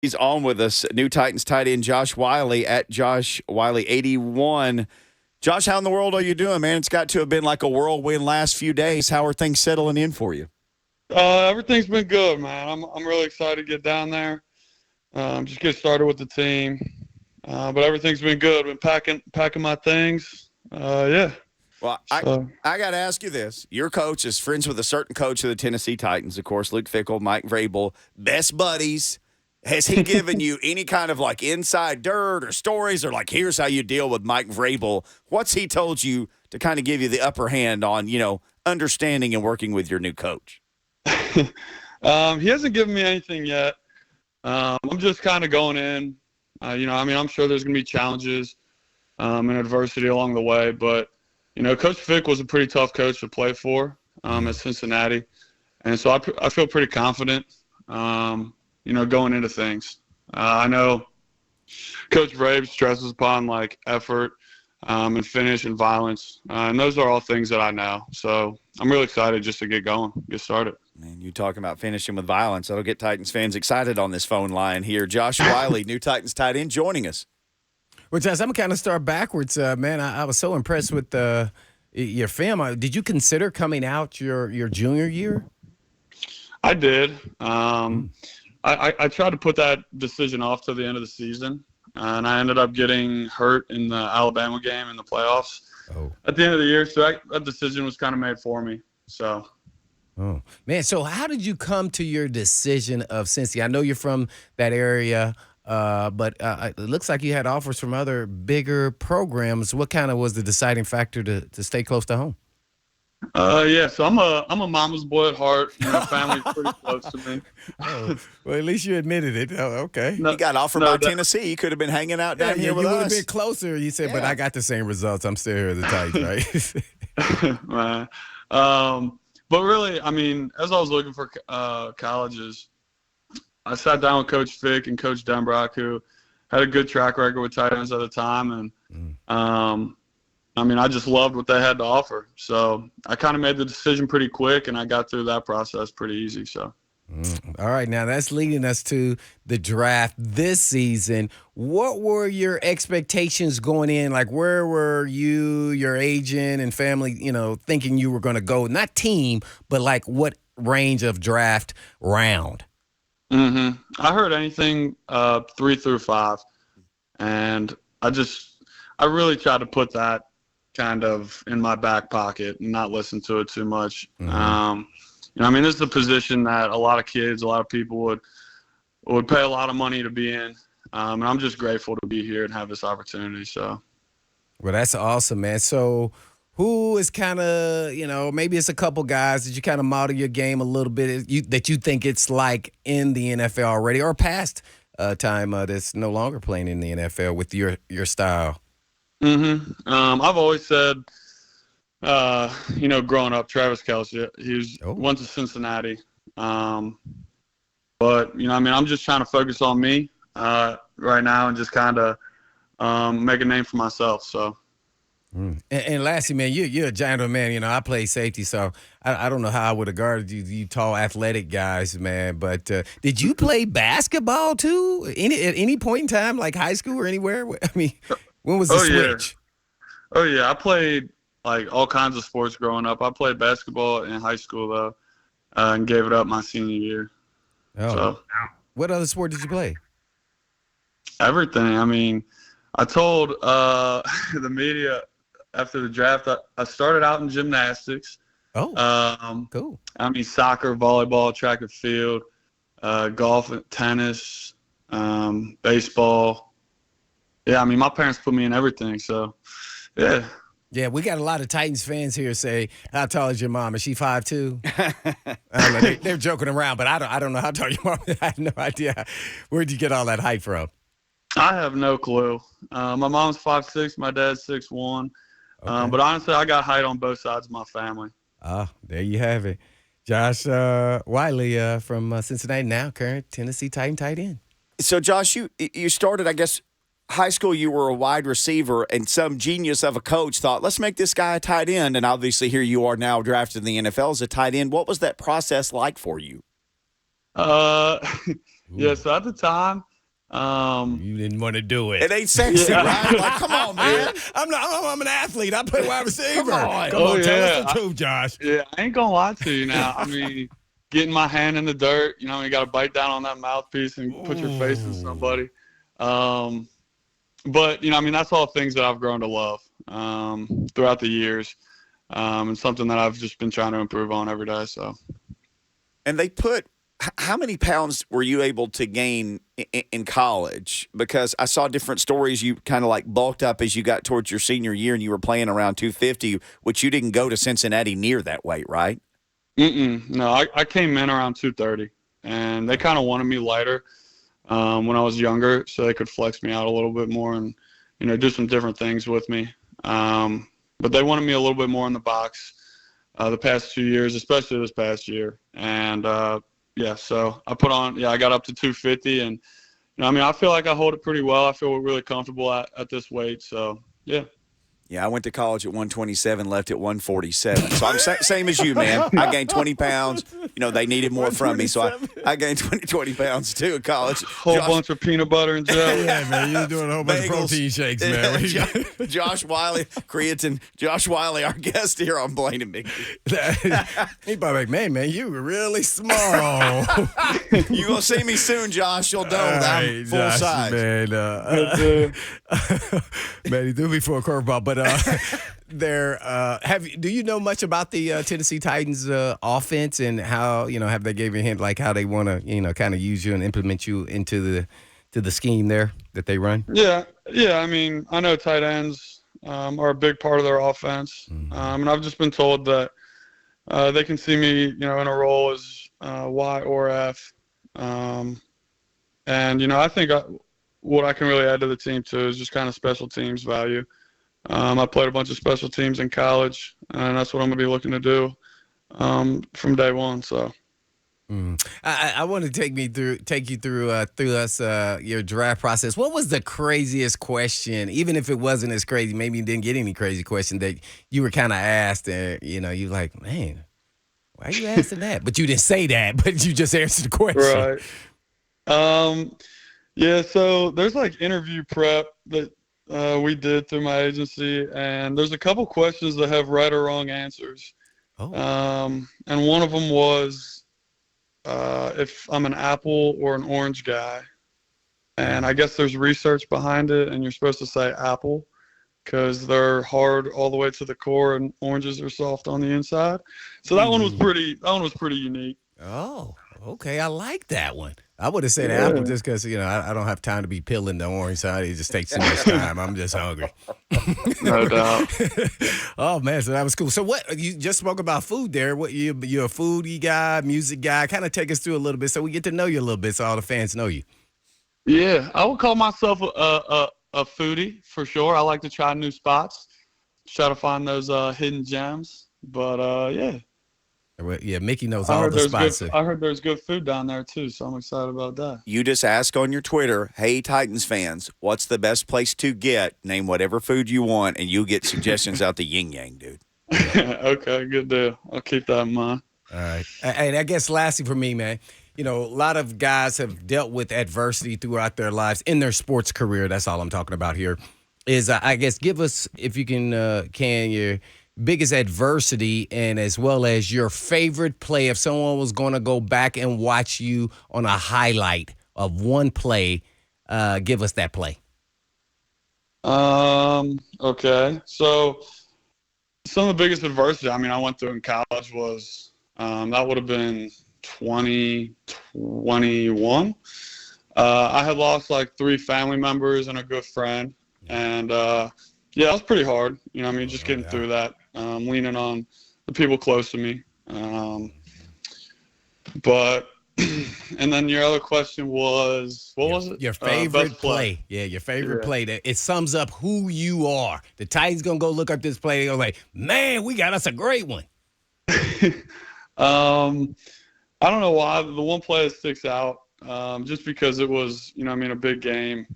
He's on with us. New Titans tight end Josh Whyle at Josh Whyle 81. Josh, how in the world are you doing, man? It's got to have been like a whirlwind last few days. How are things settling in for you? Everything's been good, man. I'm really excited to get down there. Just get started with the team. But everything's been good. Been packing my things. Yeah. Well, I got to ask you this. Your coach is friends with a certain coach of the Tennessee Titans, of course, Luke Fickell, Mike Vrabel, best buddies. Has he given you any kind of like inside dirt or stories or like, here's how you deal with Mike Vrabel? What's he told you to kind of give you the upper hand on, understanding and working with your new coach? He hasn't given me anything yet. I'm just kind of going in. I'm sure there's going to be challenges and adversity along the way. But, Coach Vick was a pretty tough coach to play for at Cincinnati. And so I feel pretty confident, going into things. I know Coach Vrabel stresses upon, like, effort and finish and violence. And those are all things that I know. So I'm really excited just to get going, get started. Man, you talking about finishing with violence. That'll get Titans fans excited on this phone line here. Josh Whyle, New Titans tight end, joining us. Well, Josh, I'm kind of start backwards, man. I was so impressed with your film. Did you consider coming out your junior year? I did. I tried to put that decision off to the end of the season, and I ended up getting hurt in the Alabama game in the playoffs at the end of the year. So that decision was kind of made for me. So. Oh, man. So how did you come to your decision of Cincy? I know you're from that area, but it looks like you had offers from other bigger programs. What kind of was the deciding factor to stay close to home? So I'm a mama's boy at heart. Family's pretty close to me. Oh, well, at least you admitted it. Oh, okay. He got offered by Tennessee. He could have been hanging out down here with us. You would have been closer. You said, but I got the same results. I'm still here at the Titans, right? But really, as I was looking for colleges, I sat down with Coach Vick and Coach Denbrock, who had a good track record with tight ends at the time. And, I just loved what they had to offer. So I kind of made the decision pretty quick, and I got through that process pretty easy. So. All right, now that's leading us to the draft this season. What were your expectations going in? Like, where were you, your agent, and family, thinking you were going to go? Not team, but like what range of draft round? I heard anything 3 through 5, and I really tried to put that kind of in my back pocket and not listen to it too much. This is a position that a lot of kids, a lot of people would pay a lot of money to be in. And I'm just grateful to be here and have this opportunity. So, well, that's awesome, man. So who is kind of, maybe it's a couple guys that you kind of model your game a little bit that you think it's like in the NFL already or past time that's no longer playing in the NFL with your style? I've always said, growing up, Travis Kelce, went to Cincinnati. But, I'm just trying to focus on me right now and just kind of make a name for myself. So. And lastly, man, you're a giant man. I play safety, so I don't know how I would have guarded you tall, athletic guys, man. But did you play basketball too? At any point in time, like high school or anywhere? When was the switch? Oh yeah, I played like all kinds of sports growing up. I played basketball in high school though, and gave it up my senior year. Oh, so. What other sport did you play? Everything. I told the media after the draft, I started out in gymnastics. Oh, cool. Soccer, volleyball, track and field, golf, tennis, baseball. Yeah, my parents put me in everything, so, yeah. Yeah, we got a lot of Titans fans here say, how tall is your mom? Is she 5'2"? I don't know. They're joking around, but I don't know how tall your mom is. I have no idea. Where'd you get all that height from? I have no clue. My mom's 5'6", my dad's 6'1". Okay. But honestly, I got height on both sides of my family. There you have it. Josh Whyle from Cincinnati, now current Tennessee Titan tight end. So, Josh, you started, I guess, high school, you were a wide receiver, and some genius of a coach thought, let's make this guy a tight end. And obviously here you are now drafted in the NFL as a tight end. What was that process like for you? Yeah, so at the time, You didn't want to do it. It ain't sexy, Yeah. right? Like, come on, man. I'm an athlete. I play wide receiver. Come Oh, on, tell yeah. us the truth, Josh. Yeah, I ain't gonna lie to you now. I mean, getting my hand in the dirt, you know, you got to bite down on that mouthpiece and put your face in somebody. But, you know, I mean, that's all things that I've grown to love throughout the years, and something that I've just been trying to improve on every day. So. And they put how many pounds were you able to gain in college? Because I saw different stories. You kind of like bulked up as you got towards your senior year, and you were playing around 250, which you didn't go to Cincinnati near that weight, right? No, I came in around 230, and they kind of wanted me lighter when I was younger, so they could flex me out a little bit more and, you know, do some different things with me. But they wanted me a little bit more in the box the past 2 years, especially this past year. And yeah, so I got up to 250, and, you know, I mean, I feel like I hold it pretty well. I feel really comfortable at this weight. So yeah. Yeah, I went to college at 127, left at 147. So I'm same as you, man. I gained 20 pounds. You know, they needed more from me, so I gained 20 pounds too in college. Whole bunch of peanut butter and jelly. Yeah, man, you're doing a whole bunch of protein shakes, man. Josh Whyle, creatine. Josh Whyle, our guest here on Blaine and Mickey. He probably like, man, you were really small. You gonna see me soon, Josh. You'll know that I'm full Josh, size. Man, man, he threw me for a curveball, but do you know much about the Tennessee Titans offense and how, you know, have they gave you a hint like how they want to, you know, kind of use you and implement you into the scheme there that they run? Yeah. I mean, I know tight ends are a big part of their offense, and I've just been told that they can see me, you know, in a role as Y or F, and, you know, I think what I can really add to the team too is just kind of special teams value. I played a bunch of special teams in college, and that's what I'm going to be looking to do from day one. So, I want to take you through your draft process. What was the craziest question, even if it wasn't as crazy? Maybe you didn't get any crazy question that you were kind of asked, and you know, you like, man, why are you asking that? But you didn't say that, but you just answered the question. Right. Yeah. So there's like interview prep that we did through my agency, and there's a couple questions that have right or wrong answers. And one of them was if I'm an apple or an orange guy. And I guess there's research behind it, and you're supposed to say apple because they're hard all the way to the core, and oranges are soft on the inside. So that one was pretty unique. Oh, okay. I like that one. I would have said apple just because, you know, I don't have time to be peeling the orange side. It just takes too much time. I'm just hungry. No doubt. Oh, man, so that was cool. So what, you just spoke about food there. What, you're a foodie guy, music guy. Kind of take us through a little bit so we get to know you a little bit so all the fans know you. Yeah, I would call myself a foodie for sure. I like to try new spots, try to find those hidden gems. But, yeah. Well, yeah, Mickey knows all the spots. I heard there's good food down there, too, so I'm excited about that. You just ask on your Twitter, hey, Titans fans, what's the best place to get? Name whatever food you want, and you'll get suggestions out the yin-yang, dude. Okay, good deal. I'll keep that in mind. All right. And I guess lastly for me, man, you know, a lot of guys have dealt with adversity throughout their lives in their sports career. That's all I'm talking about here. Is, I guess, give us, if you can your biggest adversity and as well as your favorite play. If someone was going to go back and watch you on a highlight of one play, give us that play. Okay. So some of the biggest adversity, I mean, I went through in college was that would have been 2021. I had lost like 3 family members and a good friend. And, yeah, it was pretty hard. You know, I mean, just getting through that, leaning on the people close to me. But, and then your other question was, what was it? Your favorite play. Yeah, your favorite play. It sums up who you are. The Titans going to go look up this play. They're like, man, we got us a great one. I don't know why. The one play that sticks out, just because it was, you know, I mean, a big game.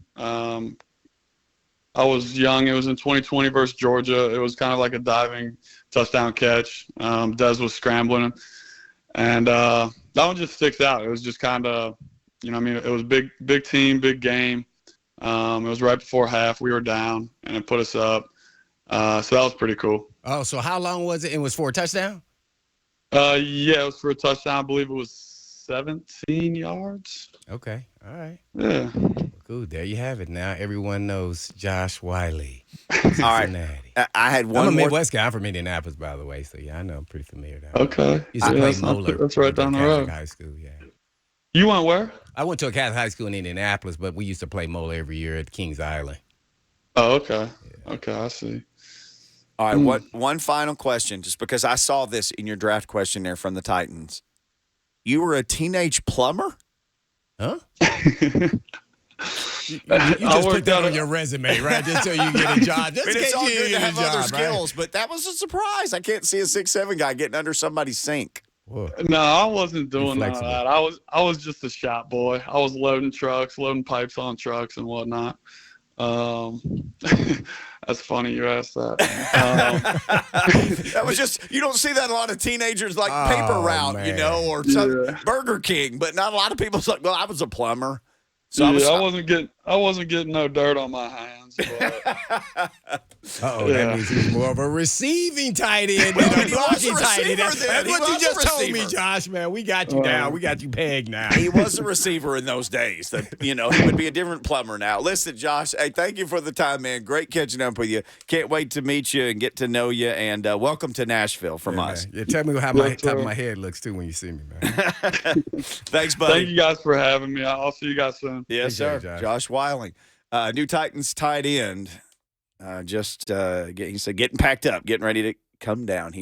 I was young. It was in 2020 versus Georgia. It was kind of like a diving touchdown catch. Dez was scrambling, and that one just sticks out. It was just kind of I mean, it was big team, big game. It was right before half. We were down, and it put us up. So that was pretty cool. Oh, so how long was it? It was for a touchdown? Yeah, it was for a touchdown. I believe it was 17 yards. Okay. All right. Yeah. Cool. There you have it. Now everyone knows Josh Whyle. All right. Cincinnati. I had one I'm a more. Midwest guy. I'm from Indianapolis, by the way. So, yeah, I know. I'm pretty familiar with that. Okay. Used to play Moeller. That's right down the road. High school, yeah. You went where? I went to a Catholic high school in Indianapolis, but we used to play Moeller every year at Kings Island. Oh, okay. Yeah. Okay, I see. All right, one final question, just because I saw this in your draft questionnaire from the Titans. You were a teenage plumber? Huh? You just put that on your resume, right? Just so you get a job. Just It's all good to have other skills, right? but that was a surprise. I can't see a 6'7" guy getting under somebody's sink. Whoa. No, I wasn't doing none of that. I was just a shop boy. I was loading trucks, loading pipes on trucks and whatnot. That's funny you asked that. That was just, you don't see that a lot of teenagers like paper route, man. or Burger King, but not a lot of people's like, well, I was a plumber. So Yeah, I wasn't getting no dirt on my hands. But, That means he's more of a receiving tight end than a blocking tight end. That's what you just told me, Josh, man. We got you down. We got you pegged now. He was a receiver in those days. That he would be a different plumber now. Listen, Josh, hey, thank you for the time, man. Great catching up with you. Can't wait to meet you and get to know you. And welcome to Nashville from us. Yeah, tell me how my top of my head looks too when you see me, man. Thanks, buddy. Thank you guys for having me. I'll see you guys soon. Yes, sir. Josh Whyle, new Titans tight end. He said getting packed up, getting ready to come down here.